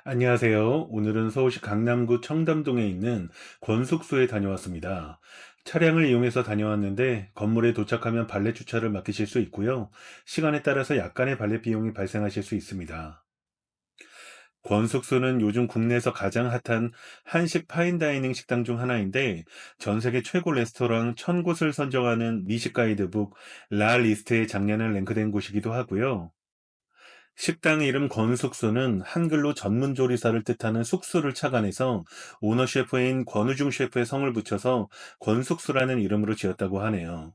안녕하세요. 오늘은 서울시 강남구 청담동에 있는 권숙소에 다녀왔습니다. 차량을 이용해서 다녀왔는데 건물에 도착하면 발렛 주차를 맡기실 수 있고요. 시간에 따라서 약간의 발렛 비용이 발생하실 수 있습니다. 권숙소는 요즘 국내에서 가장 핫한 한식 파인다이닝 식당 중 하나인데 전 세계 최고 레스토랑 1000곳을 선정하는 미식 가이드북 라 리스트에 작년에 랭크된 곳이기도 하고요. 식당 이름 권숙수는 한글로 전문 조리사를 뜻하는 숙수를 착안해서 오너 셰프인 권우중 셰프의 성을 붙여서 권숙수라는 이름으로 지었다고 하네요.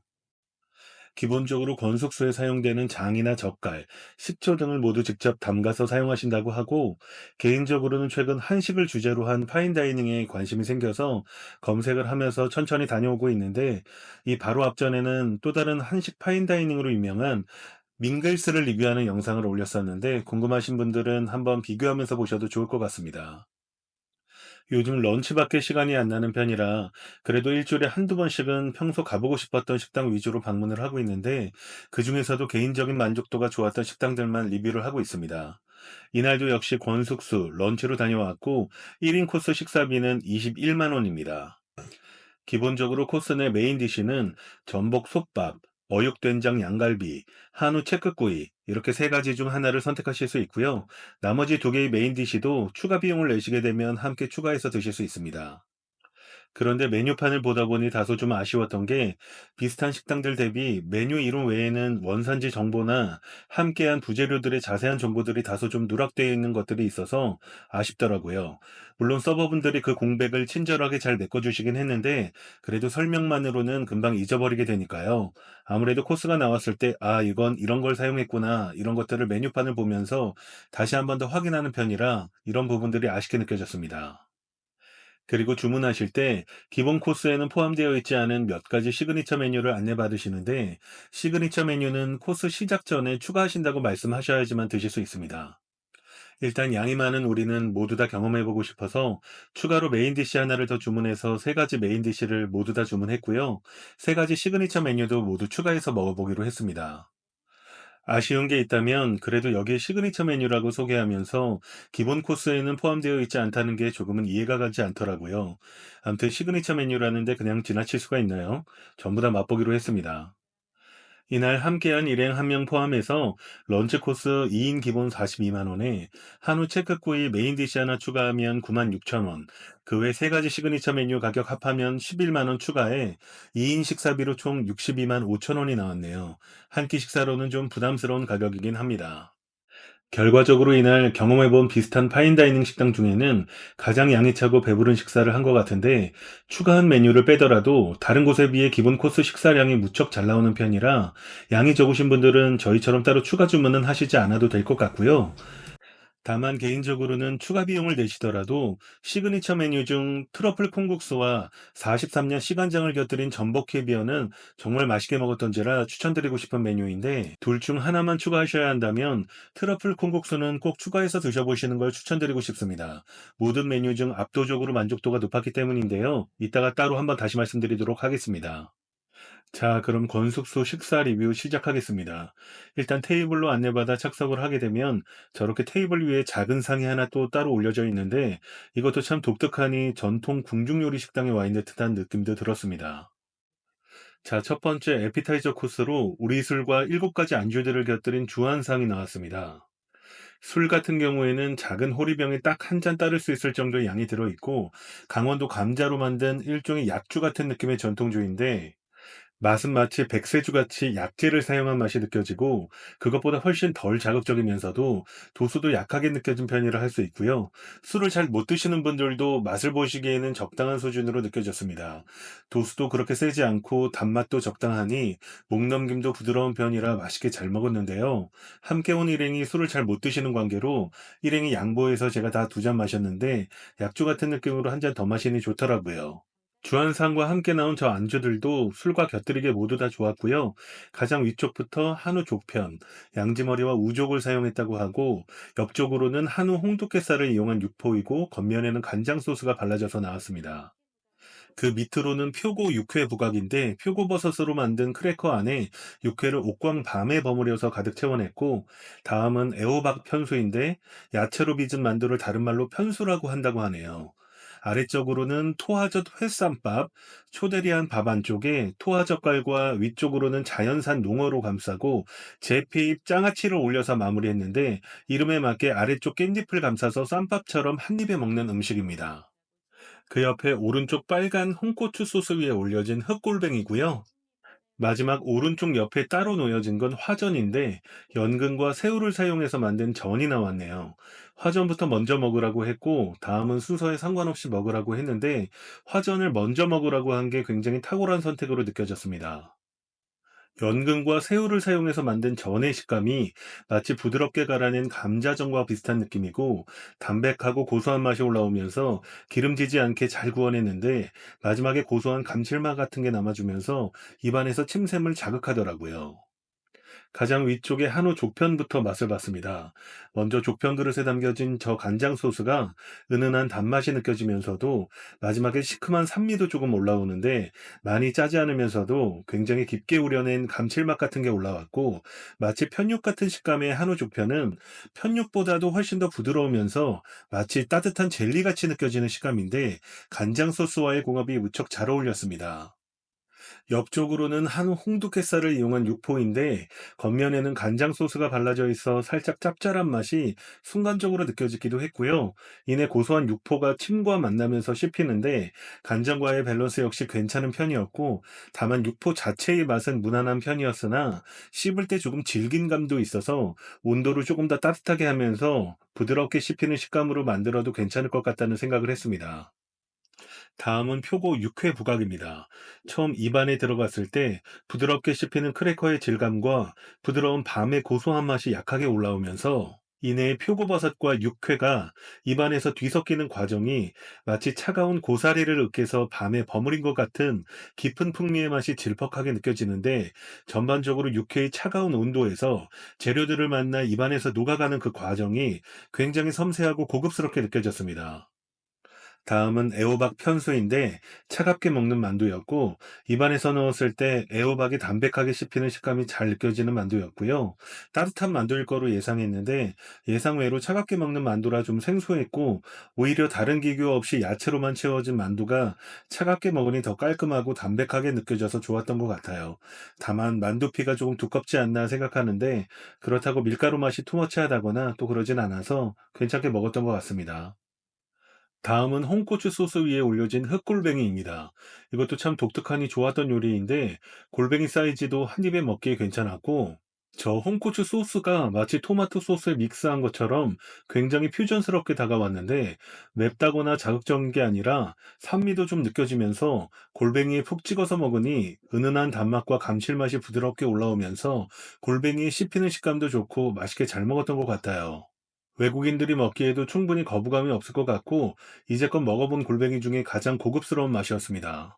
기본적으로 권숙수에 사용되는 장이나 젓갈, 식초 등을 모두 직접 담가서 사용하신다고 하고, 개인적으로는 최근 한식을 주제로 한 파인다이닝에 관심이 생겨서 검색을 하면서 천천히 다녀오고 있는데, 이 바로 앞전에는 또 다른 한식 파인다이닝으로 유명한 밍글스를 리뷰하는 영상을 올렸었는데 궁금하신 분들은 한번 비교하면서 보셔도 좋을 것 같습니다. 요즘 런치밖에 시간이 안 나는 편이라 그래도 일주일에 한두 번씩은 평소 가보고 싶었던 식당 위주로 방문을 하고 있는데 그중에서도 개인적인 만족도가 좋았던 식당들만 리뷰를 하고 있습니다. 이날도 역시 권숙수 런치로 다녀왔고 1인 코스 식사비는 21만 원입니다. 기본적으로 코스 내 메인 디시는 전복 솥밥, 어육된장 양갈비, 한우 채끝구이 이렇게 세 가지 중 하나를 선택하실 수 있고요. 나머지 두 개의 메인 디시도 추가 비용을 내시게 되면 함께 추가해서 드실 수 있습니다. 그런데 메뉴판을 보다 보니 다소 좀 아쉬웠던 게 비슷한 식당들 대비 메뉴 이름 외에는 원산지 정보나 함께한 부재료들의 자세한 정보들이 다소 좀 누락되어 있는 것들이 있어서 아쉽더라고요. 물론 서버분들이 그 공백을 친절하게 잘 메꿔주시긴 했는데 그래도 설명만으로는 금방 잊어버리게 되니까요. 아무래도 코스가 나왔을 때 아, 이건 이런 걸 사용했구나 이런 것들을 메뉴판을 보면서 다시 한번 더 확인하는 편이라 이런 부분들이 아쉽게 느껴졌습니다. 그리고 주문하실 때 기본 코스에는 포함되어 있지 않은 몇 가지 시그니처 메뉴를 안내받으시는데 시그니처 메뉴는 코스 시작 전에 추가하신다고 말씀하셔야지만 드실 수 있습니다. 일단 양이 많은 우리는 모두 다 경험해보고 싶어서 추가로 메인 디시 하나를 더 주문해서 세 가지 메인 디시를 모두 다 주문했고요. 세 가지 시그니처 메뉴도 모두 추가해서 먹어보기로 했습니다. 아쉬운 게 있다면 그래도 여기에 시그니처 메뉴라고 소개하면서 기본 코스에는 포함되어 있지 않다는 게 조금은 이해가 가지 않더라고요. 아무튼 시그니처 메뉴라는데 그냥 지나칠 수가 있나요? 전부 다 맛보기로 했습니다. 이날 함께한 일행 한 명 포함해서 런치 코스 2인 기본 42만 원에 한우 체크구이 메인 디시 하나 추가하면 9만 6천 원, 그 외 세 가지 시그니처 메뉴 가격 합하면 11만 원 추가해 2인 식사비로 총 62만 5천 원이 나왔네요. 한 끼 식사로는 좀 부담스러운 가격이긴 합니다. 결과적으로 이날 경험해본 비슷한 파인다이닝 식당 중에는 가장 양이 차고 배부른 식사를 한 것 같은데 추가한 메뉴를 빼더라도 다른 곳에 비해 기본 코스 식사량이 무척 잘 나오는 편이라 양이 적으신 분들은 저희처럼 따로 추가 주문은 하시지 않아도 될 것 같고요. 다만 개인적으로는 추가 비용을 내시더라도 시그니처 메뉴 중 트러플 콩국수와 43년 시간장을 곁들인 전복 캐비어는 정말 맛있게 먹었던지라 추천드리고 싶은 메뉴인데 둘 중 하나만 추가하셔야 한다면 트러플 콩국수는 꼭 추가해서 드셔보시는 걸 추천드리고 싶습니다. 모든 메뉴 중 압도적으로 만족도가 높았기 때문인데요. 이따가 따로 한번 다시 말씀드리도록 하겠습니다. 자, 그럼 건숙소 식사 리뷰 시작하겠습니다. 일단 테이블로 안내받아 착석을 하게 되면 저렇게 테이블 위에 작은 상이 하나 또 따로 올려져 있는데 이것도 참 독특하니 전통 궁중요리 식당에 와 있는 듯한 느낌도 들었습니다. 자, 첫 번째 에피타이저 코스로 우리 술과 7가지 안주들을 곁들인 주한상이 나왔습니다. 술 같은 경우에는 작은 호리병에 딱 한 잔 따를 수 있을 정도의 양이 들어있고 강원도 감자로 만든 일종의 약주 같은 느낌의 전통주인데 맛은 마치 백세주같이 약재를 사용한 맛이 느껴지고 그것보다 훨씬 덜 자극적이면서도 도수도 약하게 느껴진 편이라 할 수 있고요. 술을 잘 못 드시는 분들도 맛을 보시기에는 적당한 수준으로 느껴졌습니다. 도수도 그렇게 세지 않고 단맛도 적당하니 목 넘김도 부드러운 편이라 맛있게 잘 먹었는데요. 함께 온 일행이 술을 잘 못 드시는 관계로 일행이 양보해서 제가 다 두 잔 마셨는데 약주 같은 느낌으로 한 잔 더 마시니 좋더라고요. 주한상과 함께 나온 저 안주들도 술과 곁들이게 모두 다 좋았고요. 가장 위쪽부터 한우 조편, 양지머리와 우족을 사용했다고 하고 옆쪽으로는 한우 홍두깨살을 이용한 육포이고 겉면에는 간장 소스가 발라져서 나왔습니다. 그 밑으로는 표고 육회 부각인데 표고버섯으로 만든 크래커 안에 육회를 옥광 밤에 버무려서 가득 채워냈고, 다음은 애호박 편수인데 야채로 빚은 만두를 다른 말로 편수라고 한다고 하네요. 아래쪽으로는 토화젓 회쌈밥, 초대리한 밥 안쪽에 토화젓갈과 위쪽으로는 자연산 농어로 감싸고 제페잎 장아찌를 올려서 마무리했는데, 이름에 맞게 아래쪽 깻잎을 감싸서 쌈밥처럼 한 입에 먹는 음식입니다. 그 옆에 오른쪽 빨간 홍고추 소스 위에 올려진 흑골뱅이고요. 마지막 오른쪽 옆에 따로 놓여진 건 화전인데 연근과 새우를 사용해서 만든 전이 나왔네요. 화전부터 먼저 먹으라고 했고 다음은 순서에 상관없이 먹으라고 했는데 화전을 먼저 먹으라고 한 게 굉장히 탁월한 선택으로 느껴졌습니다. 연근과 새우를 사용해서 만든 전의 식감이 마치 부드럽게 갈아낸 감자전과 비슷한 느낌이고, 담백하고 고소한 맛이 올라오면서 기름지지 않게 잘 구워냈는데 마지막에 고소한 감칠맛 같은 게 남아주면서 입안에서 침샘을 자극하더라고요. 가장 위쪽의 한우 조편부터 맛을 봤습니다. 먼저 조편 그릇에 담겨진 저 간장 소스가 은은한 단맛이 느껴지면서도 마지막에 시큼한 산미도 조금 올라오는데, 많이 짜지 않으면서도 굉장히 깊게 우려낸 감칠맛 같은 게 올라왔고, 마치 편육 같은 식감의 한우 조편은 편육보다도 훨씬 더 부드러우면서 마치 따뜻한 젤리같이 느껴지는 식감인데, 간장 소스와의 궁합이 무척 잘 어울렸습니다. 옆쪽으로는 한우 홍두깨살을 이용한 육포인데 겉면에는 간장 소스가 발라져 있어 살짝 짭짤한 맛이 순간적으로 느껴지기도 했고요. 이내 고소한 육포가 침과 만나면서 씹히는데 간장과의 밸런스 역시 괜찮은 편이었고, 다만 육포 자체의 맛은 무난한 편이었으나 씹을 때 조금 질긴 감도 있어서 온도를 조금 더 따뜻하게 하면서 부드럽게 씹히는 식감으로 만들어도 괜찮을 것 같다는 생각을 했습니다. 다음은 표고 육회 부각입니다. 처음 입안에 들어갔을 때 부드럽게 씹히는 크래커의 질감과 부드러운 밤의 고소한 맛이 약하게 올라오면서 이내 표고버섯과 육회가 입안에서 뒤섞이는 과정이 마치 차가운 고사리를 으깨서 밤에 버무린 것 같은 깊은 풍미의 맛이 질퍽하게 느껴지는데, 전반적으로 육회의 차가운 온도에서 재료들을 만나 입안에서 녹아가는 그 과정이 굉장히 섬세하고 고급스럽게 느껴졌습니다. 다음은 애호박 편수인데 차갑게 먹는 만두였고, 입안에서 넣었을 때 애호박이 담백하게 씹히는 식감이 잘 느껴지는 만두였고요. 따뜻한 만두일 거로 예상했는데 예상외로 차갑게 먹는 만두라 좀 생소했고, 오히려 다른 기교 없이 야채로만 채워진 만두가 차갑게 먹으니 더 깔끔하고 담백하게 느껴져서 좋았던 것 같아요. 다만 만두피가 조금 두껍지 않나 생각하는데 그렇다고 밀가루 맛이 투머치하다거나 또 그러진 않아서 괜찮게 먹었던 것 같습니다. 다음은 홍고추 소스 위에 올려진 흑골뱅이입니다. 이것도 참 독특하니 좋았던 요리인데 골뱅이 사이즈도 한 입에 먹기에 괜찮았고, 저 홍고추 소스가 마치 토마토 소스에 믹스한 것처럼 굉장히 퓨전스럽게 다가왔는데, 맵다거나 자극적인 게 아니라 산미도 좀 느껴지면서 골뱅이에 푹 찍어서 먹으니 은은한 단맛과 감칠맛이 부드럽게 올라오면서 골뱅이에 씹히는 식감도 좋고 맛있게 잘 먹었던 것 같아요. 외국인들이 먹기에도 충분히 거부감이 없을 것 같고 이제껏 먹어본 골뱅이 중에 가장 고급스러운 맛이었습니다.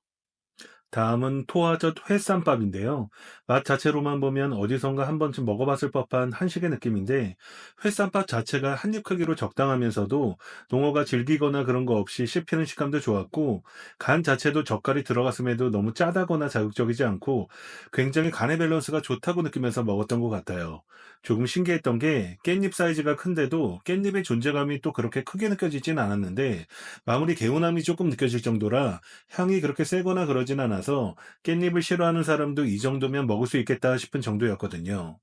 다음은 토화젓 회쌈밥인데요. 맛 자체로만 보면 어디선가 한 번쯤 먹어봤을 법한 한식의 느낌인데, 회쌈밥 자체가 한입 크기로 적당하면서도 농어가 질기거나 그런 거 없이 씹히는 식감도 좋았고, 간 자체도 젓갈이 들어갔음에도 너무 짜다거나 자극적이지 않고 굉장히 간의 밸런스가 좋다고 느끼면서 먹었던 것 같아요. 조금 신기했던 게 깻잎 사이즈가 큰데도 깻잎의 존재감이 또 그렇게 크게 느껴지진 않았는데, 마무리 개운함이 조금 느껴질 정도라 향이 그렇게 세거나 그러진 않아서 깻잎을 싫어하는 사람도 이 정도면 먹을 수 있겠다 싶은 정도였거든요.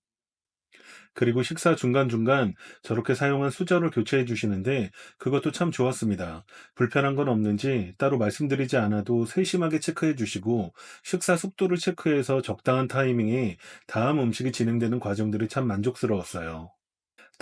그리고 식사 중간중간 저렇게 사용한 수저를 교체해 주시는데 그것도 참 좋았습니다. 불편한 건 없는지 따로 말씀드리지 않아도 세심하게 체크해 주시고, 식사 속도를 체크해서 적당한 타이밍에 다음 음식이 진행되는 과정들이 참 만족스러웠어요.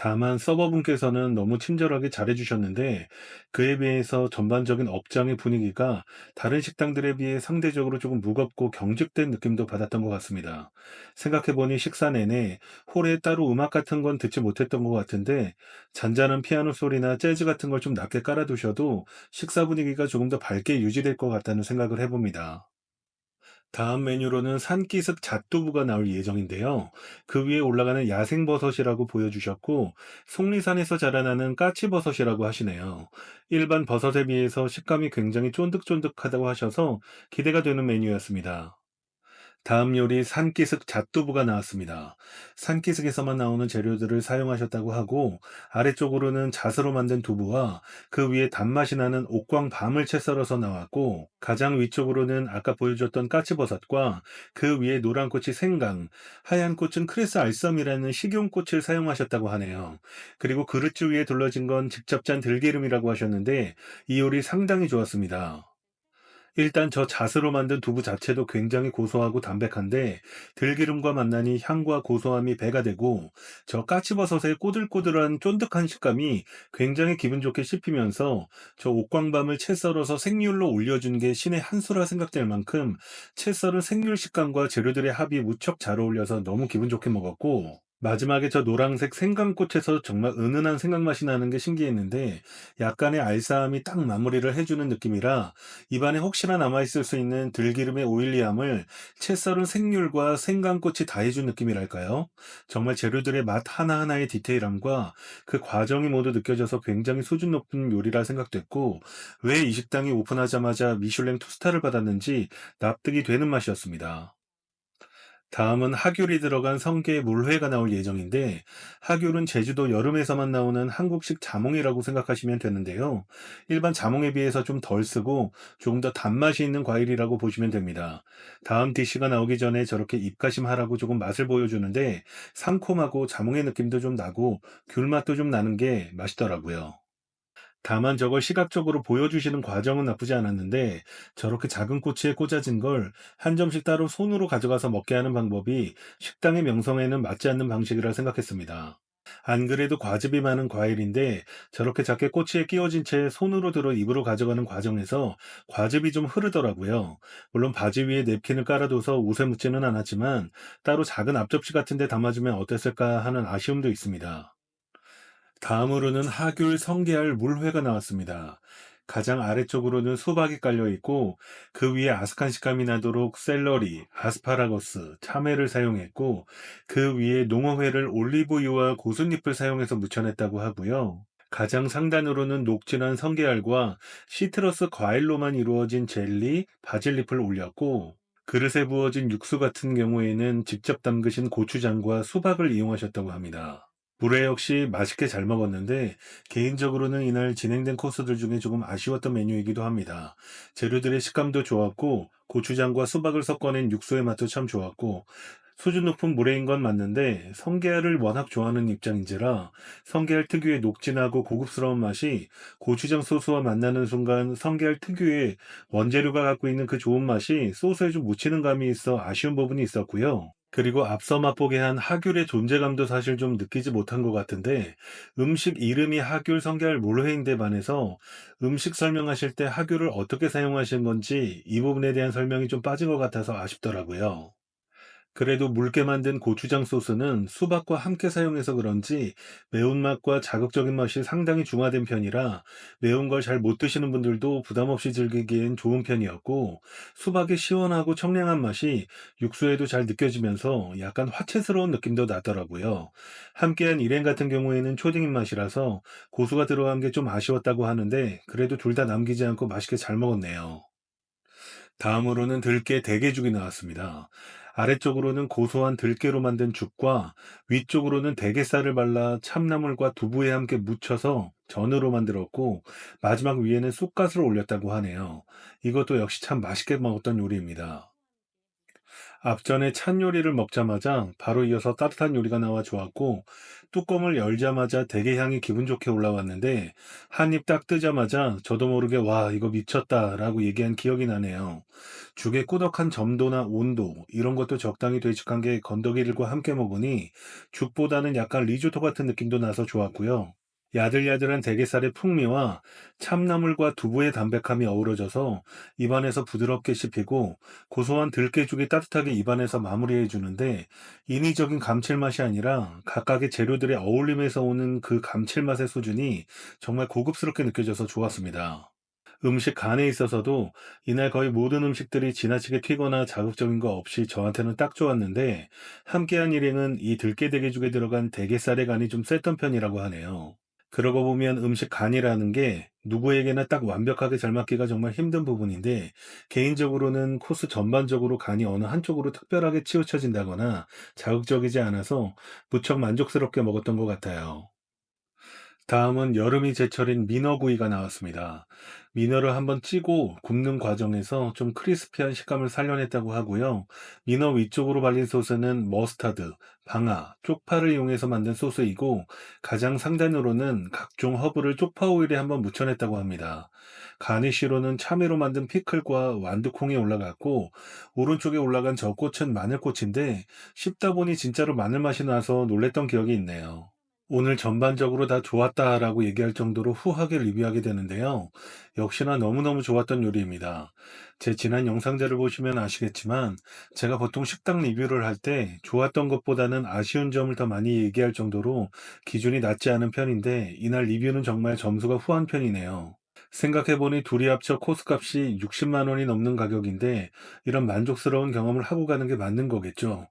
다만 서버분께서는 너무 친절하게 잘해주셨는데 그에 비해서 전반적인 업장의 분위기가 다른 식당들에 비해 상대적으로 조금 무겁고 경직된 느낌도 받았던 것 같습니다. 생각해보니 식사 내내 홀에 따로 음악 같은 건 듣지 못했던 것 같은데 잔잔한 피아노 소리나 재즈 같은 걸 좀 낮게 깔아두셔도 식사 분위기가 조금 더 밝게 유지될 것 같다는 생각을 해봅니다. 다음 메뉴로는 산기슭 잣두부가 나올 예정인데요. 그 위에 올라가는 야생버섯이라고 보여주셨고, 속리산에서 자라나는 까치버섯이라고 하시네요. 일반 버섯에 비해서 식감이 굉장히 쫀득쫀득하다고 하셔서 기대가 되는 메뉴였습니다. 다음 요리 산기슭 잣두부가 나왔습니다. 산기슭에서만 나오는 재료들을 사용하셨다고 하고 아래쪽으로는 잣으로 만든 두부와 그 위에 단맛이 나는 옥광밤을 채 썰어서 나왔고 가장 위쪽으로는 아까 보여줬던 까치버섯과 그 위에 노란 꽃이 생강, 하얀 꽃은 크레스 알썸이라는 식용꽃을 사용하셨다고 하네요. 그리고 그릇주 위에 둘러진 건 직접 짠 들기름이라고 하셨는데 이 요리 상당히 좋았습니다. 일단 저 잣으로 만든 두부 자체도 굉장히 고소하고 담백한데 들기름과 만나니 향과 고소함이 배가 되고 저 까치버섯의 꼬들꼬들한 쫀득한 식감이 굉장히 기분 좋게 씹히면서 저 옥광밤을 채 썰어서 생률로 올려준 게 신의 한 수라 생각될 만큼 채 썰은 생률 식감과 재료들의 합이 무척 잘 어울려서 너무 기분 좋게 먹었고 마지막에 저 노란색 생강꽃에서 정말 은은한 생강 맛이 나는 게 신기했는데 약간의 알싸함이 딱 마무리를 해주는 느낌이라 입안에 혹시나 남아있을 수 있는 들기름의 오일리함을 채 썰은 생률과 생강꽃이 다 해준 느낌이랄까요? 정말 재료들의 맛 하나하나의 디테일함과 그 과정이 모두 느껴져서 굉장히 수준 높은 요리라 생각됐고, 왜 이 식당이 오픈하자마자 미슐랭 투스타를 받았는지 납득이 되는 맛이었습니다. 다음은 하귤이 들어간 성게 물회가 나올 예정인데, 하귤은 제주도 여름에서만 나오는 한국식 자몽이라고 생각하시면 되는데요. 일반 자몽에 비해서 좀 덜 쓰고 조금 더 단맛이 있는 과일이라고 보시면 됩니다. 다음 디쉬가 나오기 전에 저렇게 입가심 하라고 조금 맛을 보여주는데, 상콤하고 자몽의 느낌도 좀 나고 귤 맛도 좀 나는 게 맛있더라고요. 다만 저걸 시각적으로 보여주시는 과정은 나쁘지 않았는데 저렇게 작은 꼬치에 꽂아진 걸 한 점씩 따로 손으로 가져가서 먹게 하는 방법이 식당의 명성에는 맞지 않는 방식이라 생각했습니다. 안 그래도 과즙이 많은 과일인데 저렇게 작게 꼬치에 끼워진 채 손으로 들어 입으로 가져가는 과정에서 과즙이 좀 흐르더라고요. 물론 바지 위에 냅킨을 깔아둬서 옷에 묻지는 않았지만 따로 작은 앞접시 같은 데 담아주면 어땠을까 하는 아쉬움도 있습니다. 다음으로는 하귤 성게알 물회가 나왔습니다. 가장 아래쪽으로는 수박이 깔려 있고 그 위에 아삭한 식감이 나도록 샐러리, 아스파라거스, 참외를 사용했고 그 위에 농어회를 올리브유와 고순잎을 사용해서 무쳐냈다고 하고요. 가장 상단으로는 녹진한 성게알과 시트러스 과일로만 이루어진 젤리, 바질잎을 올렸고 그릇에 부어진 육수 같은 경우에는 직접 담그신 고추장과 수박을 이용하셨다고 합니다. 물회 역시 맛있게 잘 먹었는데 개인적으로는 이날 진행된 코스들 중에 조금 아쉬웠던 메뉴이기도 합니다. 재료들의 식감도 좋았고 고추장과 수박을 섞어낸 육수의 맛도 참 좋았고 수준 높은 물회인 건 맞는데 성게알을 워낙 좋아하는 입장인지라 성게알 특유의 녹진하고 고급스러운 맛이 고추장 소스와 만나는 순간 성게알 특유의 원재료가 갖고 있는 그 좋은 맛이 소스에 좀 묻히는 감이 있어 아쉬운 부분이 있었고요. 그리고 앞서 맛보게 한 하귤의 존재감도 사실 좀 느끼지 못한 것 같은데 음식 이름이 하귤 성게알 물회인데 반해서 음식 설명하실 때 하귤을 어떻게 사용하신 건지 이 부분에 대한 설명이 좀 빠진 것 같아서 아쉽더라고요. 그래도 묽게 만든 고추장 소스는 수박과 함께 사용해서 그런지 매운맛과 자극적인 맛이 상당히 중화된 편이라 매운 걸 잘 못 드시는 분들도 부담 없이 즐기기엔 좋은 편이었고 수박의 시원하고 청량한 맛이 육수에도 잘 느껴지면서 약간 화채스러운 느낌도 나더라고요. 함께한 일행 같은 경우에는 초딩 입맛이라서 고수가 들어간 게 좀 아쉬웠다고 하는데 그래도 둘 다 남기지 않고 맛있게 잘 먹었네요. 다음으로는 들깨 대게죽이 나왔습니다. 아래쪽으로는 고소한 들깨로 만든 죽과 위쪽으로는 대게살을 발라 참나물과 두부에 함께 묻혀서 전으로 만들었고 마지막 위에는 쑥갓을 올렸다고 하네요. 이것도 역시 참 맛있게 먹었던 요리입니다. 앞전에 찬 요리를 먹자마자 바로 이어서 따뜻한 요리가 나와 좋았고 뚜껑을 열자마자 대게 향이 기분 좋게 올라왔는데 한 입 딱 뜨자마자 저도 모르게 와 이거 미쳤다라고 얘기한 기억이 나네요. 죽의 꾸덕한 점도나 온도 이런 것도 적당히 되직한 게 건더기들과 함께 먹으니 죽보다는 약간 리조또 같은 느낌도 나서 좋았고요. 야들야들한 대게살의 풍미와 참나물과 두부의 담백함이 어우러져서 입안에서 부드럽게 씹히고 고소한 들깨죽이 따뜻하게 입안에서 마무리해 주는데 인위적인 감칠맛이 아니라 각각의 재료들의 어울림에서 오는 그 감칠맛의 수준이 정말 고급스럽게 느껴져서 좋았습니다. 음식 간에 있어서도 이날 거의 모든 음식들이 지나치게 튀거나 자극적인 거 없이 저한테는 딱 좋았는데, 함께한 일행은 이 들깨대게죽에 들어간 대게살의 간이 좀 셌던 편이라고 하네요. 그러고 보면 음식 간이라는 게 누구에게나 딱 완벽하게 잘 맞기가 정말 힘든 부분인데, 개인적으로는 코스 전반적으로 간이 어느 한쪽으로 특별하게 치우쳐진다거나 자극적이지 않아서 무척 만족스럽게 먹었던 것 같아요. 다음은 여름이 제철인 민어구이가 나왔습니다. 민어를 한번 찌고 굽는 과정에서 좀 크리스피한 식감을 살려냈다고 하고요. 민어 위쪽으로 발린 소스는 머스타드, 방아, 쪽파를 이용해서 만든 소스이고, 가장 상단으로는 각종 허브를 쪽파 오일에 한번 묻혀냈다고 합니다. 가니쉬로는 참외로 만든 피클과 완두콩이 올라갔고, 오른쪽에 올라간 저 꽃은 마늘꽃인데, 씹다 보니 진짜로 마늘 맛이 나서 놀랬던 기억이 있네요. 오늘 전반적으로 다 좋았다라고 얘기할 정도로 후하게 리뷰하게 되는데요. 역시나 너무너무 좋았던 요리입니다. 제 지난 영상들을 보시면 아시겠지만, 제가 보통 식당 리뷰를 할 때 좋았던 것보다는 아쉬운 점을 더 많이 얘기할 정도로 기준이 낮지 않은 편인데, 이날 리뷰는 정말 점수가 후한 편이네요. 생각해보니 둘이 합쳐 코스값이 60만 원이 넘는 가격인데, 이런 만족스러운 경험을 하고 가는 게 맞는 거겠죠.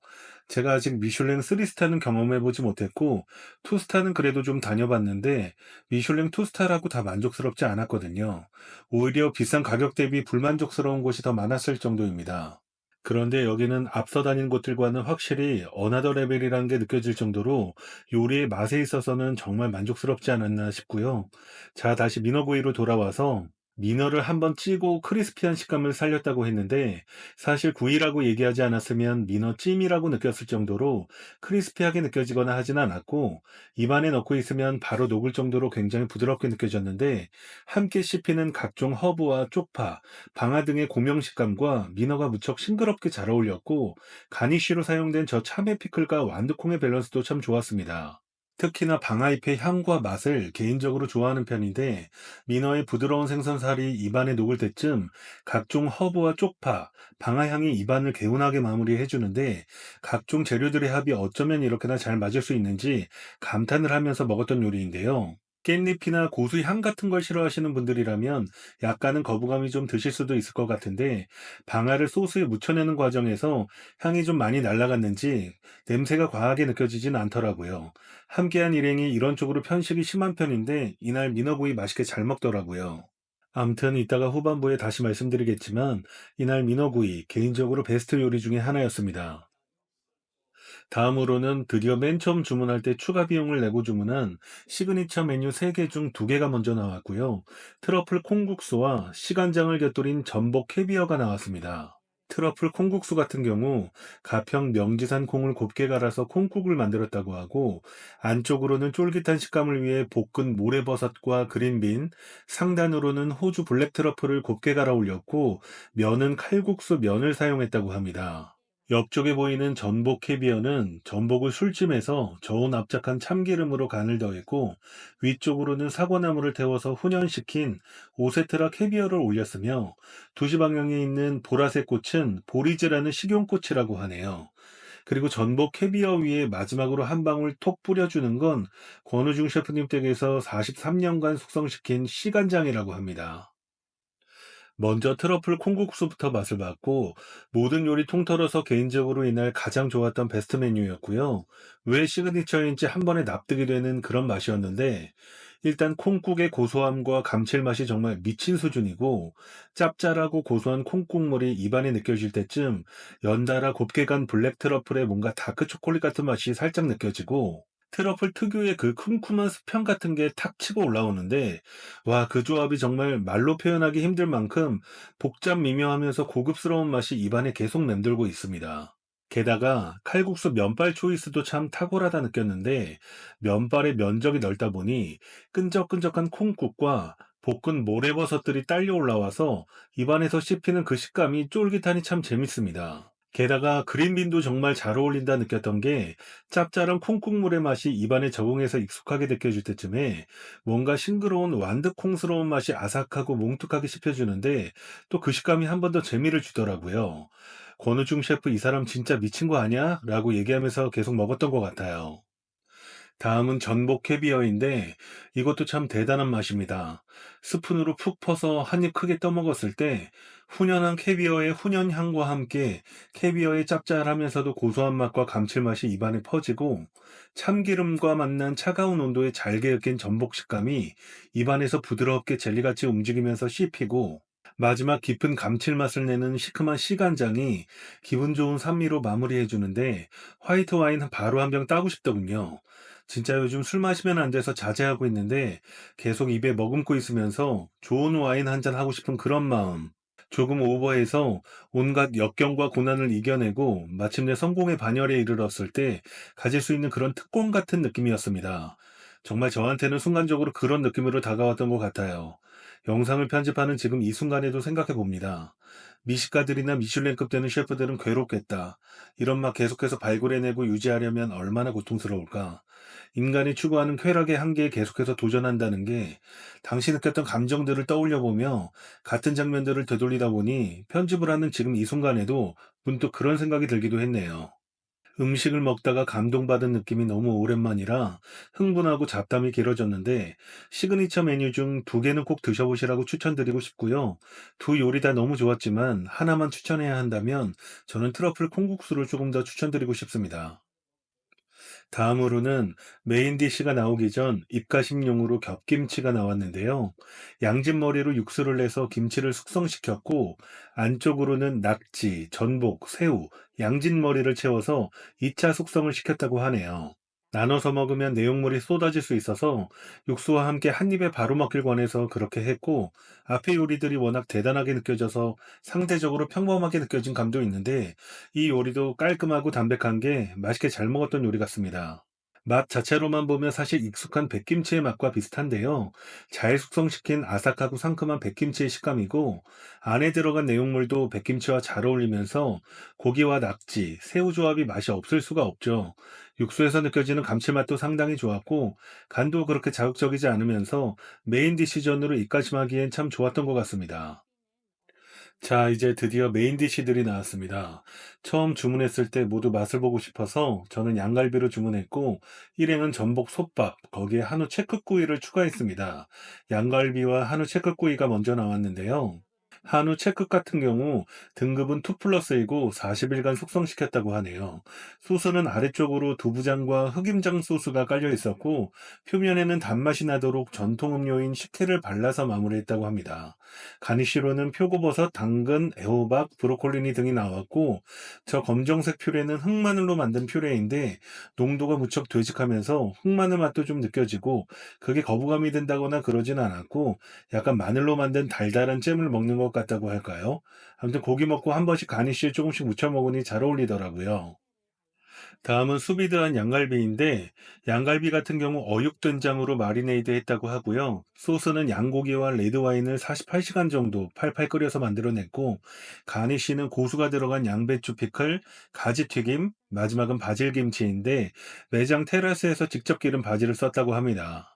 제가 아직 미슐랭 3스타는 경험해보지 못했고, 2스타는 그래도 좀 다녀봤는데, 미슐랭 2스타라고 다 만족스럽지 않았거든요. 오히려 비싼 가격 대비 불만족스러운 곳이 더 많았을 정도입니다. 그런데 여기는 앞서 다닌 곳들과는 확실히 어나더 레벨이라는 게 느껴질 정도로 요리의 맛에 있어서는 정말 만족스럽지 않았나 싶고요. 자, 다시 민어구이로 돌아와서, 민어를 한번 찌고 크리스피한 식감을 살렸다고 했는데, 사실 구이라고 얘기하지 않았으면 민어찜이라고 느꼈을 정도로 크리스피하게 느껴지거나 하진 않았고, 입안에 넣고 있으면 바로 녹을 정도로 굉장히 부드럽게 느껴졌는데, 함께 씹히는 각종 허브와 쪽파, 방아 등의 고명 식감과 민어가 무척 싱그럽게 잘 어울렸고, 가니쉬로 사용된 저 참외 피클과 완두콩의 밸런스도 참 좋았습니다. 특히나 방아잎의 향과 맛을 개인적으로 좋아하는 편인데, 민어의 부드러운 생선살이 입안에 녹을 때쯤 각종 허브와 쪽파, 방아향이 입안을 개운하게 마무리해주는데, 각종 재료들의 합이 어쩌면 이렇게나 잘 맞을 수 있는지 감탄을 하면서 먹었던 요리인데요. 깻잎이나 고수 향 같은 걸 싫어하시는 분들이라면 약간은 거부감이 좀 드실 수도 있을 것 같은데, 방아를 소스에 묻혀내는 과정에서 향이 좀 많이 날아갔는지 냄새가 과하게 느껴지진 않더라고요. 함께한 일행이 이런 쪽으로 편식이 심한 편인데, 이날 민어구이 맛있게 잘 먹더라고요. 암튼 이따가 후반부에 다시 말씀드리겠지만, 이날 민어구이 개인적으로 베스트 요리 중에 하나였습니다. 다음으로는 드디어 맨 처음 주문할 때 추가 비용을 내고 주문한 시그니처 메뉴 3개 중 2개가 먼저 나왔고요. 트러플 콩국수와 시간장을 곁들인 전복 캐비어가 나왔습니다. 트러플 콩국수 같은 경우 가평 명지산 콩을 곱게 갈아서 콩국을 만들었다고 하고, 안쪽으로는 쫄깃한 식감을 위해 볶은 모래버섯과 그린빈, 상단으로는 호주 블랙 트러플을 곱게 갈아 올렸고, 면은 칼국수 면을 사용했다고 합니다. 옆쪽에 보이는 전복 캐비어는 전복을 술찜해서 저온 납작한 참기름으로 간을 더했고, 위쪽으로는 사과나무를 태워서 훈연시킨 오세트라 캐비어를 올렸으며, 두시 방향에 있는 보라색 꽃은 보리즈라는 식용꽃이라고 하네요. 그리고 전복 캐비어 위에 마지막으로 한 방울 톡 뿌려주는 건 권우중 셰프님 댁에서 43년간 숙성시킨 시간장이라고 합니다. 먼저 트러플 콩국수부터 맛을 봤고, 모든 요리 통틀어서 개인적으로 이날 가장 좋았던 베스트 메뉴였고요. 왜 시그니처인지 한 번에 납득이 되는 그런 맛이었는데, 일단 콩국의 고소함과 감칠맛이 정말 미친 수준이고, 짭짤하고 고소한 콩국물이 입안에 느껴질 때쯤 연달아 곱게 간 블랙 트러플의 뭔가 다크 초콜릿 같은 맛이 살짝 느껴지고, 트러플 특유의 그 쿰쿰한 수평 같은 게 탁 치고 올라오는데, 와, 그 조합이 정말 말로 표현하기 힘들 만큼 복잡 미묘하면서 고급스러운 맛이 입안에 계속 맴돌고 있습니다. 게다가 칼국수 면발 초이스도 참 탁월하다 느꼈는데, 면발의 면적이 넓다 보니 끈적끈적한 콩국과 볶은 모래버섯들이 딸려 올라와서 입안에서 씹히는 그 식감이 쫄깃하니 참 재밌습니다. 게다가 그린빈도 정말 잘 어울린다 느꼈던 게, 짭짤한 콩국물의 맛이 입안에 적응해서 익숙하게 느껴질 때쯤에 뭔가 싱그러운 완두콩스러운 맛이 아삭하고 뭉툭하게 씹혀주는데, 또 그 식감이 한 번 더 재미를 주더라고요. 권우중 셰프 이 사람 진짜 미친 거 아니야? 라고 얘기하면서 계속 먹었던 것 같아요. 다음은 전복 캐비어인데 이것도 참 대단한 맛입니다. 스푼으로 푹 퍼서 한입 크게 떠먹었을 때 훈연한 캐비어의 훈연 향과 함께 캐비어의 짭짤하면서도 고소한 맛과 감칠맛이 입안에 퍼지고 참기름과 만난 차가운 온도에 잘게 익힌 전복 식감이 입안에서 부드럽게 젤리같이 움직이면서 씹히고 마지막 깊은 감칠맛을 내는 시큼한 씨간장이 기분 좋은 산미로 마무리해 주는데 화이트 와인 바로 한 병 따고 싶더군요. 진짜 요즘 술 마시면 안 돼서 자제하고 있는데 계속 입에 머금고 있으면서 좋은 와인 한 잔 하고 싶은 그런 마음. 조금 오버해서 온갖 역경과 고난을 이겨내고 마침내 성공의 반열에 이르렀을 때 가질 수 있는 그런 특권 같은 느낌이었습니다. 정말 저한테는 순간적으로 그런 느낌으로 다가왔던 것 같아요. 영상을 편집하는 지금 이 순간에도 생각해 봅니다. 미식가들이나 미슐랭급 되는 셰프들은 괴롭겠다. 이런 맛 계속해서 발굴해내고 유지하려면 얼마나 고통스러울까. 인간이 추구하는 쾌락의 한계에 계속해서 도전한다는 게 당시 느꼈던 감정들을 떠올려 보며 같은 장면들을 되돌리다 보니 편집을 하는 지금 이 순간에도 문득 그런 생각이 들기도 했네요. 음식을 먹다가 감동받은 느낌이 너무 오랜만이라 흥분하고 잡담이 길어졌는데 시그니처 메뉴 중 두 개는 꼭 드셔보시라고 추천드리고 싶고요. 두 요리 다 너무 좋았지만 하나만 추천해야 한다면 저는 트러플 콩국수를 조금 더 추천드리고 싶습니다. 다음으로는 메인 디쉬가 나오기 전 입가심용으로 겹김치가 나왔는데요. 양진머리로 육수를 내서 김치를 숙성시켰고 안쪽으로는 낙지, 전복, 새우, 양진머리를 채워서 2차 숙성을 시켰다고 하네요. 나눠서 먹으면 내용물이 쏟아질 수 있어서 육수와 함께 한 입에 바로 먹길 권해서 그렇게 했고 앞의 요리들이 워낙 대단하게 느껴져서 상대적으로 평범하게 느껴진 감도 있는데 이 요리도 깔끔하고 담백한 게 맛있게 잘 먹었던 요리 같습니다. 맛 자체로만 보면 사실 익숙한 백김치의 맛과 비슷한데요. 잘 숙성시킨 아삭하고 상큼한 백김치의 식감이고 안에 들어간 내용물도 백김치와 잘 어울리면서 고기와 낙지, 새우 조합이 맛이 없을 수가 없죠. 육수에서 느껴지는 감칠맛도 상당히 좋았고 간도 그렇게 자극적이지 않으면서 메인 디시전으로 입가심하기엔 참 좋았던 것 같습니다. 자, 이제 드디어 메인 디시들이 나왔습니다. 처음 주문했을 때 모두 맛을 보고 싶어서 저는 양갈비로 주문했고, 일행은 전복 솥밥, 거기에 한우 체크구이를 추가했습니다. 양갈비와 한우 체크구이가 먼저 나왔는데요. 한우 체크 같은 경우 등급은 2 플러스이고 40일간 숙성시켰다고 하네요. 소스는 아래쪽으로 두부장과 흑임장 소스가 깔려 있었고 표면에는 단맛이 나도록 전통 음료인 식혜를 발라서 마무리했다고 합니다. 가니쉬로는 표고버섯, 당근, 애호박, 브로콜리 등이 나왔고 저 검정색 퓨레는 흑마늘로 만든 퓨레인데 농도가 무척 되직하면서 흑마늘 맛도 좀 느껴지고 그게 거부감이 든다거나 그러진 않았고 약간 마늘로 만든 달달한 잼을 먹는 것 같다고 할까요? 아무튼 고기 먹고 한 번씩 가니쉬에 조금씩 무쳐 먹으니 잘 어울리더라고요. 다음은 수비드한 양갈비인데 양갈비 같은 경우 어육된장으로 마리네이드 했다고 하고요. 소스는 양고기와 레드와인을 48시간 정도 팔팔 끓여서 만들어냈고 가니쉬는 고수가 들어간 양배추 피클, 가지튀김, 마지막은 바질김치인데 매장 테라스에서 직접 기른 바질을 썼다고 합니다.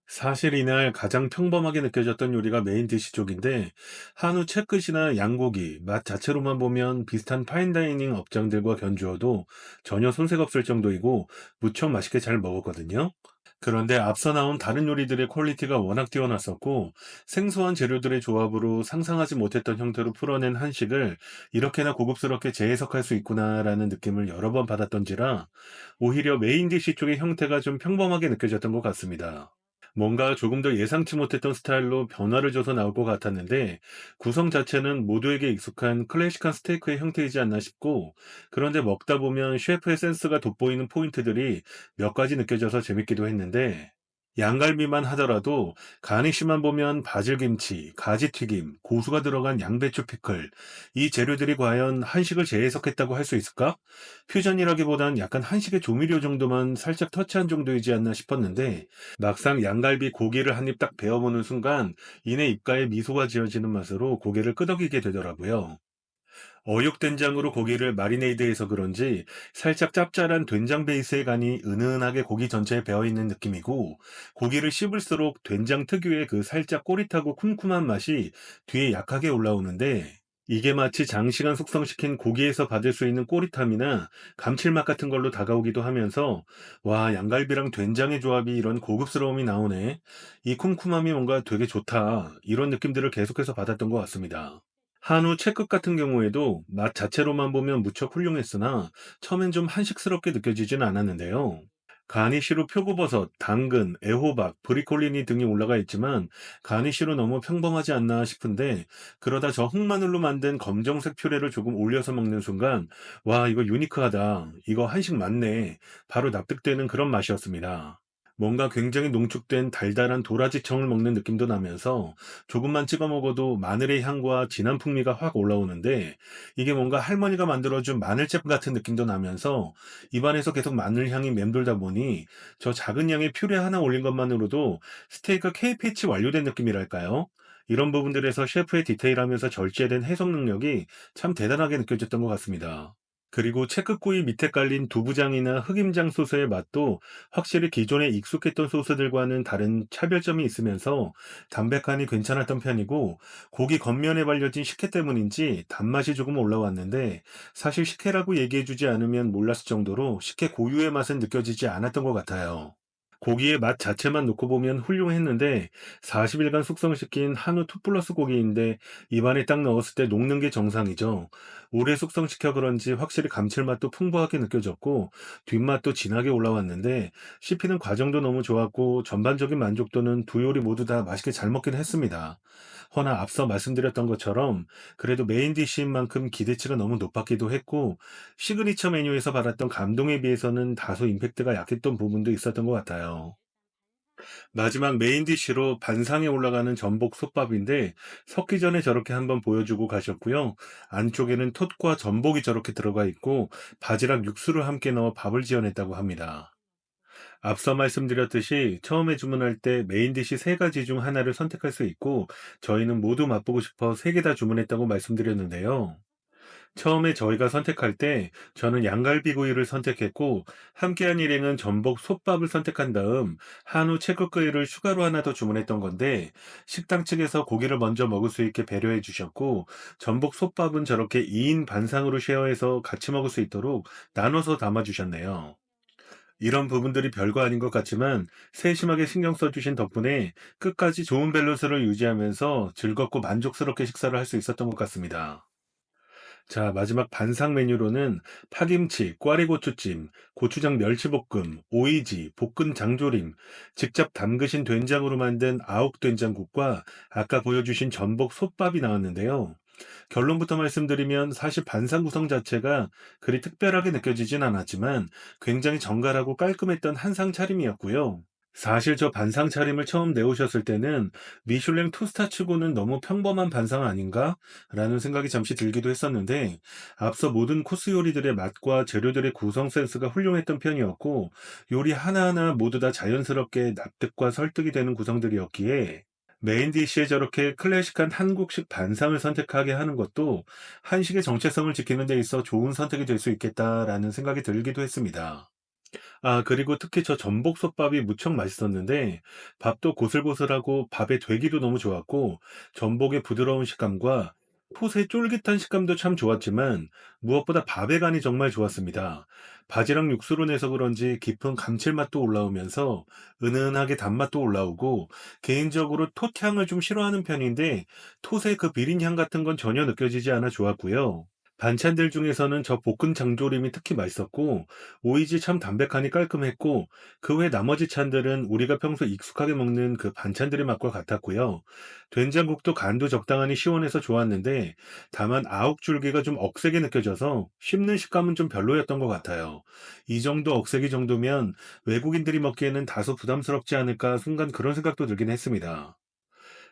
사실 이날 가장 평범하게 느껴졌던 요리가 메인 디시 쪽인데 한우 채끝이나 양고기 맛 자체로만 보면 비슷한 파인다이닝 업장들과 견주어도 전혀 손색 없을 정도이고 무척 맛있게 잘 먹었거든요. 그런데 앞서 나온 다른 요리들의 퀄리티가 워낙 뛰어났었고 생소한 재료들의 조합으로 상상하지 못했던 형태로 풀어낸 한식을 이렇게나 고급스럽게 재해석할 수 있구나라는 느낌을 여러 번 받았던지라 오히려 메인 디시 쪽의 형태가 좀 평범하게 느껴졌던 것 같습니다. 뭔가 조금 더 예상치 못했던 스타일로 변화를 줘서 나올 것 같았는데 구성 자체는 모두에게 익숙한 클래식한 스테이크의 형태이지 않나 싶고 그런데 먹다 보면 셰프의 센스가 돋보이는 포인트들이 몇 가지 느껴져서 재밌기도 했는데 양갈비만 하더라도 가니쉬만 보면 바질김치, 가지튀김, 고수가 들어간 양배추 피클 이 재료들이 과연 한식을 재해석했다고 할 수 있을까? 퓨전이라기보단 약간 한식의 조미료 정도만 살짝 터치한 정도이지 않나 싶었는데 막상 양갈비 고기를 한 입 딱 베어보는 순간 이내 입가에 미소가 지어지는 맛으로 고개를 끄덕이게 되더라고요. 어육된장으로 고기를 마리네이드해서 그런지 살짝 짭짤한 된장 베이스의 간이 은은하게 고기 전체에 배어있는 느낌이고 고기를 씹을수록 된장 특유의 그 살짝 꼬릿하고 쿰쿰한 맛이 뒤에 약하게 올라오는데 이게 마치 장시간 숙성시킨 고기에서 받을 수 있는 꼬릿함이나 감칠맛 같은 걸로 다가오기도 하면서, 와, 양갈비랑 된장의 조합이 이런 고급스러움이 나오네. 이 쿰쿰함이 뭔가 되게 좋다. 이런 느낌들을 계속해서 받았던 것 같습니다. 한우 채끝 같은 경우에도 맛 자체로만 보면 무척 훌륭했으나 처음엔 좀 한식스럽게 느껴지진 않았는데요. 가니쉬로 표고버섯, 당근, 애호박, 브리콜리니 등이 올라가 있지만 가니쉬로 너무 평범하지 않나 싶은데, 그러다 저 흑마늘로 만든 검정색 퓨레를 조금 올려서 먹는 순간, 와, 이거 유니크하다. 이거 한식 맞네. 바로 납득되는 그런 맛이었습니다. 뭔가 굉장히 농축된 달달한 도라지청을 먹는 느낌도 나면서 조금만 찍어 먹어도 마늘의 향과 진한 풍미가 확 올라오는데, 이게 뭔가 할머니가 만들어준 마늘잼 같은 느낌도 나면서 입안에서 계속 마늘 향이 맴돌다 보니 저 작은 양의 퓨레 하나 올린 것만으로도 스테이크가 K패치 완료된 느낌이랄까요? 이런 부분들에서 셰프의 디테일하면서 절제된 해석 능력이 참 대단하게 느껴졌던 것 같습니다. 그리고 채끝구이 밑에 깔린 두부장이나 흑임장 소스의 맛도 확실히 기존에 익숙했던 소스들과는 다른 차별점이 있으면서 담백하니 괜찮았던 편이고, 고기 겉면에 발려진 식혜 때문인지 단맛이 조금 올라왔는데, 사실 식혜라고 얘기해주지 않으면 몰랐을 정도로 식혜 고유의 맛은 느껴지지 않았던 것 같아요. 고기의 맛 자체만 놓고 보면 훌륭했는데, 40일간 숙성시킨 한우 투 플러스 고기인데 입안에 딱 넣었을 때 녹는 게 정상이죠. 오래 숙성시켜 그런지 확실히 감칠맛도 풍부하게 느껴졌고 뒷맛도 진하게 올라왔는데, 씹히는 과정도 너무 좋았고 전반적인 만족도는 두 요리 모두 다 맛있게 잘 먹긴 했습니다. 허나 앞서 말씀드렸던 것처럼 그래도 메인 디쉬인 만큼 기대치가 너무 높았기도 했고, 시그니처 메뉴에서 받았던 감동에 비해서는 다소 임팩트가 약했던 부분도 있었던 것 같아요. 마지막 메인 디쉬로 반상에 올라가는 전복 솥밥인데, 섞기 전에 저렇게 한번 보여주고 가셨고요. 안쪽에는 톳과 전복이 저렇게 들어가 있고 바지락 육수를 함께 넣어 밥을 지어냈다고 합니다. 앞서 말씀드렸듯이 처음에 주문할 때 메인 디시 세 가지 중 하나를 선택할 수 있고, 저희는 모두 맛보고 싶어 세 개 다 주문했다고 말씀드렸는데요. 처음에 저희가 선택할 때 저는 양갈비구이를 선택했고, 함께한 일행은 전복 솥밥을 선택한 다음 한우 채국구이를 추가로 하나 더 주문했던 건데, 식당 측에서 고기를 먼저 먹을 수 있게 배려해 주셨고, 전복 솥밥은 저렇게 2인 반상으로 쉐어해서 같이 먹을 수 있도록 나눠서 담아 주셨네요. 이런 부분들이 별거 아닌 것 같지만 세심하게 신경 써주신 덕분에 끝까지 좋은 밸런스를 유지하면서 즐겁고 만족스럽게 식사를 할 수 있었던 것 같습니다. 자, 마지막 반상 메뉴로는 파김치, 꽈리고추찜, 고추장 멸치볶음, 오이지, 볶은 장조림, 직접 담그신 된장으로 만든 아욱 된장국과 아까 보여주신 전복 솥밥이 나왔는데요. 결론부터 말씀드리면 사실 반상 구성 자체가 그리 특별하게 느껴지진 않았지만 굉장히 정갈하고 깔끔했던 한상 차림이었고요. 사실 저 반상 차림을 처음 내오셨을 때는 미슐랭 투스타 치고는 너무 평범한 반상 아닌가? 라는 생각이 잠시 들기도 했었는데, 앞서 모든 코스 요리들의 맛과 재료들의 구성 센스가 훌륭했던 편이었고, 요리 하나하나 모두 다 자연스럽게 납득과 설득이 되는 구성들이었기에, 메인 디쉬에 저렇게 클래식한 한국식 반상을 선택하게 하는 것도 한식의 정체성을 지키는 데 있어 좋은 선택이 될 수 있겠다라는 생각이 들기도 했습니다. 아, 그리고 특히 저 전복솥밥이 무척 맛있었는데, 밥도 고슬고슬하고 밥의 되기도 너무 좋았고, 전복의 부드러운 식감과 톳의 쫄깃한 식감도 참 좋았지만 무엇보다 밥의 간이 정말 좋았습니다. 바지락 육수로 내서 그런지 깊은 감칠맛도 올라오면서 은은하게 단맛도 올라오고, 개인적으로 톳향을 좀 싫어하는 편인데 톳의 그 비린향 같은 건 전혀 느껴지지 않아 좋았고요. 반찬들 중에서는 저 볶은 장조림이 특히 맛있었고, 오이지 참 담백하니 깔끔했고, 그 외 나머지 찬들은 우리가 평소 익숙하게 먹는 그 반찬들의 맛과 같았고요. 된장국도 간도 적당하니 시원해서 좋았는데, 다만 아욱줄기가 좀 억세게 느껴져서 씹는 식감은 좀 별로였던 것 같아요. 이 정도 억세기 정도면 외국인들이 먹기에는 다소 부담스럽지 않을까 순간 그런 생각도 들긴 했습니다.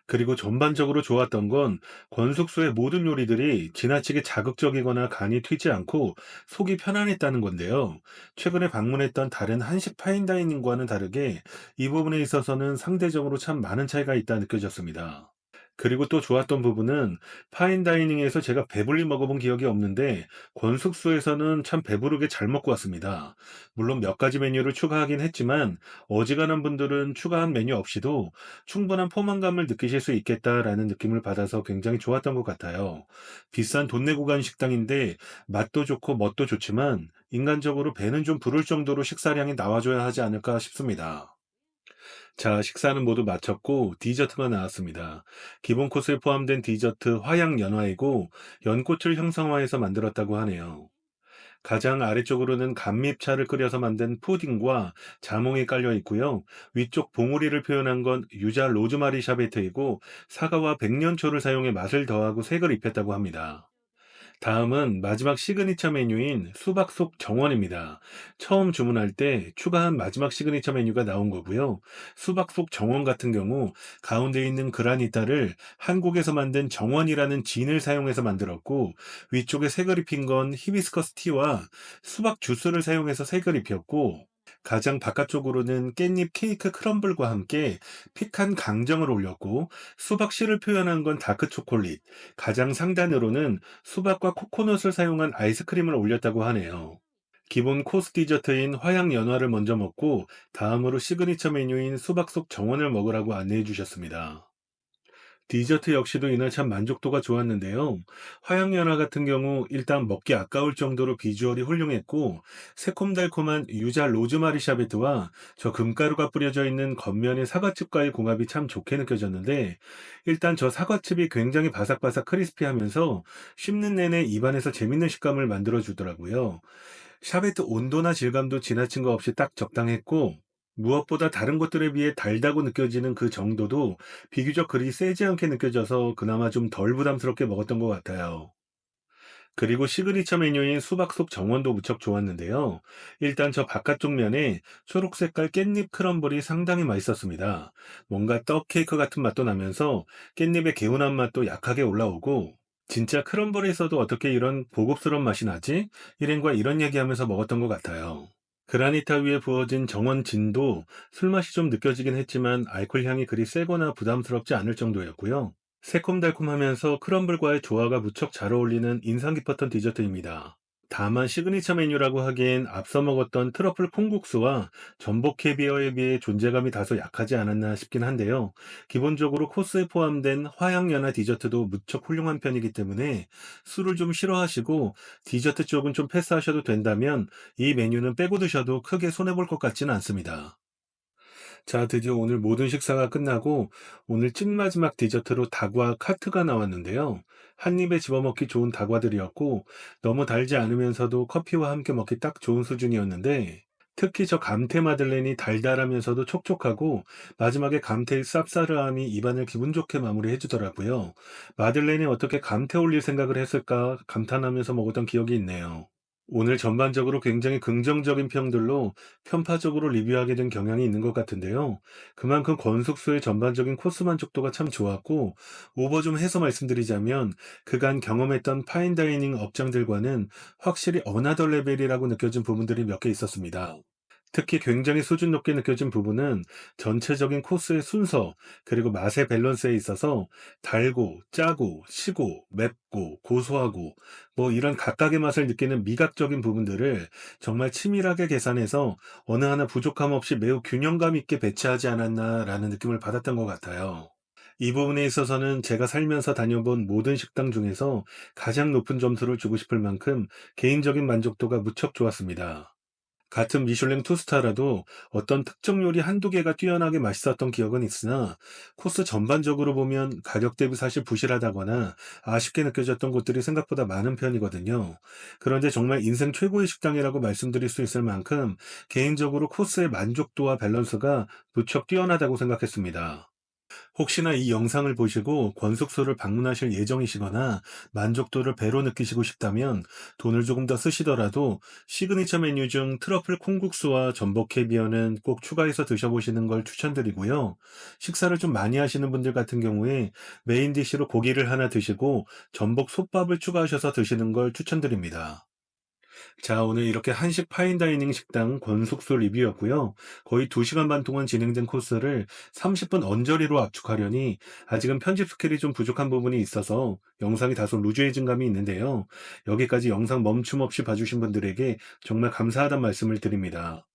그리고 전반적으로 좋았던 건 권숙소의 모든 요리들이 지나치게 자극적이거나 간이 튀지 않고 속이 편안했다는 건데요. 최근에 방문했던 다른 한식 파인다이닝과는 다르게 이 부분에 있어서는 상대적으로 참 많은 차이가 있다 느껴졌습니다. 그리고 또 좋았던 부분은 파인다이닝에서 제가 배불리 먹어본 기억이 없는데 권숙소에서는 참 배부르게 잘 먹고 왔습니다. 물론 몇 가지 메뉴를 추가하긴 했지만 어지간한 분들은 추가한 메뉴 없이도 충분한 포만감을 느끼실 수 있겠다라는 느낌을 받아서 굉장히 좋았던 것 같아요. 비싼 돈 내고 간 식당인데 맛도 좋고 멋도 좋지만 인간적으로 배는 좀 부를 정도로 식사량이 나와줘야 하지 않을까 싶습니다. 자, 식사는 모두 마쳤고 디저트가 나왔습니다. 기본 코스에 포함된 디저트 화양 연화이고 연꽃을 형상화해서 만들었다고 하네요. 가장 아래쪽으로는 감잎차를 끓여서 만든 푸딩과 자몽이 깔려 있고요. 위쪽 봉우리를 표현한 건 유자 로즈마리 샤베트이고 사과와 백년초를 사용해 맛을 더하고 색을 입혔다고 합니다. 다음은 마지막 시그니처 메뉴인 수박 속 정원입니다. 처음 주문할 때 추가한 마지막 시그니처 메뉴가 나온 거고요. 수박 속 정원 같은 경우 가운데 있는 그라니타를 한국에서 만든 정원이라는 진을 사용해서 만들었고 위쪽에 색을 입힌 건 히비스커스 티와 수박 주스를 사용해서 색을 입혔고 가장 바깥쪽으로는 깻잎 케이크 크럼블과 함께 피칸 강정을 올렸고 수박 씨를 표현한 건 다크 초콜릿, 가장 상단으로는 수박과 코코넛을 사용한 아이스크림을 올렸다고 하네요. 기본 코스 디저트인 화양 연화를 먼저 먹고 다음으로 시그니처 메뉴인 수박 속 정원을 먹으라고 안내해 주셨습니다. 디저트 역시도 이날 참 만족도가 좋았는데요. 화양연화 같은 경우 일단 먹기 아까울 정도로 비주얼이 훌륭했고 새콤달콤한 유자 로즈마리 샤베트와 저 금가루가 뿌려져 있는 겉면의 사과칩과의 궁합이 참 좋게 느껴졌는데 일단 저 사과칩이 굉장히 바삭바삭 크리스피하면서 씹는 내내 입안에서 재밌는 식감을 만들어 주더라고요. 샤베트 온도나 질감도 지나친 거 없이 딱 적당했고 무엇보다 다른 것들에 비해 달다고 느껴지는 그 정도도 비교적 그리 세지 않게 느껴져서 그나마 좀 덜 부담스럽게 먹었던 것 같아요. 그리고 시그니처 메뉴인 수박 속 정원도 무척 좋았는데요. 일단 저 바깥쪽 면에 초록 색깔 깻잎 크럼블이 상당히 맛있었습니다. 뭔가 떡 케이크 같은 맛도 나면서 깻잎의 개운한 맛도 약하게 올라오고 진짜 크럼블에서도 어떻게 이런 고급스러운 맛이 나지? 일행과 이런 얘기하면서 먹었던 것 같아요. 그라니타 위에 부어진 정원 진도 술맛이 좀 느껴지긴 했지만 알코올 향이 그리 세거나 부담스럽지 않을 정도였고요. 새콤달콤하면서 크럼블과의 조화가 무척 잘 어울리는 인상 깊었던 디저트입니다. 다만 시그니처 메뉴라고 하기엔 앞서 먹었던 트러플 콩국수와 전복 캐비어에 비해 존재감이 다소 약하지 않았나 싶긴 한데요. 기본적으로 코스에 포함된 화양연화 디저트도 무척 훌륭한 편이기 때문에 술을 좀 싫어하시고 디저트 쪽은 좀 패스하셔도 된다면 이 메뉴는 빼고 드셔도 크게 손해볼 것 같지는 않습니다. 자, 드디어 오늘 모든 식사가 끝나고 오늘 찐 마지막 디저트로 다과 카트가 나왔는데요. 한 입에 집어먹기 좋은 다과들이었고 너무 달지 않으면서도 커피와 함께 먹기 딱 좋은 수준이었는데 특히 저 감태 마들렌이 달달하면서도 촉촉하고 마지막에 감태의 쌉싸름함이 입안을 기분 좋게 마무리해 주더라고요. 마들렌이 어떻게 감태 올릴 생각을 했을까 감탄하면서 먹었던 기억이 있네요. 오늘 전반적으로 굉장히 긍정적인 평들로 편파적으로 리뷰하게 된 경향이 있는 것 같은데요. 그만큼 건숙소의 전반적인 코스 만족도가 참 좋았고, 오버 좀 해서 말씀드리자면, 그간 경험했던 파인다이닝 업장들과는 확실히 어나더 레벨이라고 느껴진 부분들이 몇 개 있었습니다. 특히 굉장히 수준 높게 느껴진 부분은 전체적인 코스의 순서, 그리고 맛의 밸런스에 있어서 달고, 짜고, 시고, 맵고, 고소하고, 뭐 이런 각각의 맛을 느끼는 미각적인 부분들을 정말 치밀하게 계산해서 어느 하나 부족함 없이 매우 균형감 있게 배치하지 않았나라는 느낌을 받았던 것 같아요. 이 부분에 있어서는 제가 살면서 다녀본 모든 식당 중에서 가장 높은 점수를 주고 싶을 만큼 개인적인 만족도가 무척 좋았습니다. 같은 미슐랭 투스타라도 어떤 특정 요리 한두 개가 뛰어나게 맛있었던 기억은 있으나 코스 전반적으로 보면 가격 대비 사실 부실하다거나 아쉽게 느껴졌던 곳들이 생각보다 많은 편이거든요. 그런데 정말 인생 최고의 식당이라고 말씀드릴 수 있을 만큼 개인적으로 코스의 만족도와 밸런스가 무척 뛰어나다고 생각했습니다. 혹시나 이 영상을 보시고 권숙소를 방문하실 예정이시거나 만족도를 배로 느끼시고 싶다면 돈을 조금 더 쓰시더라도 시그니처 메뉴 중 트러플 콩국수와 전복 캐비어는 꼭 추가해서 드셔보시는 걸 추천드리고요. 식사를 좀 많이 하시는 분들 같은 경우에 메인 디쉬로 고기를 하나 드시고 전복 솥밥을 추가하셔서 드시는 걸 추천드립니다. 자, 오늘 이렇게 한식 파인다이닝 식당 권숙소 리뷰였고요. 거의 2시간 반 동안 진행된 코스를 30분 언저리로 압축하려니 아직은 편집 스킬이 좀 부족한 부분이 있어서 영상이 다소 루즈해진 감이 있는데요. 여기까지 영상 멈춤 없이 봐주신 분들에게 정말 감사하다는 말씀을 드립니다.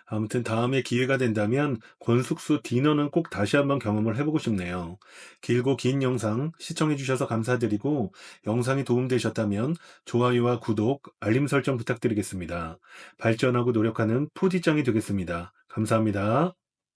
아무튼 다음에 기회가 된다면 권숙수 디너는 꼭 다시 한번 경험을 해보고 싶네요. 길고 긴 영상 시청해주셔서 감사드리고 영상이 도움되셨다면 좋아요와 구독, 알림 설정 부탁드리겠습니다. 발전하고 노력하는 푸디짱이 되겠습니다. 감사합니다.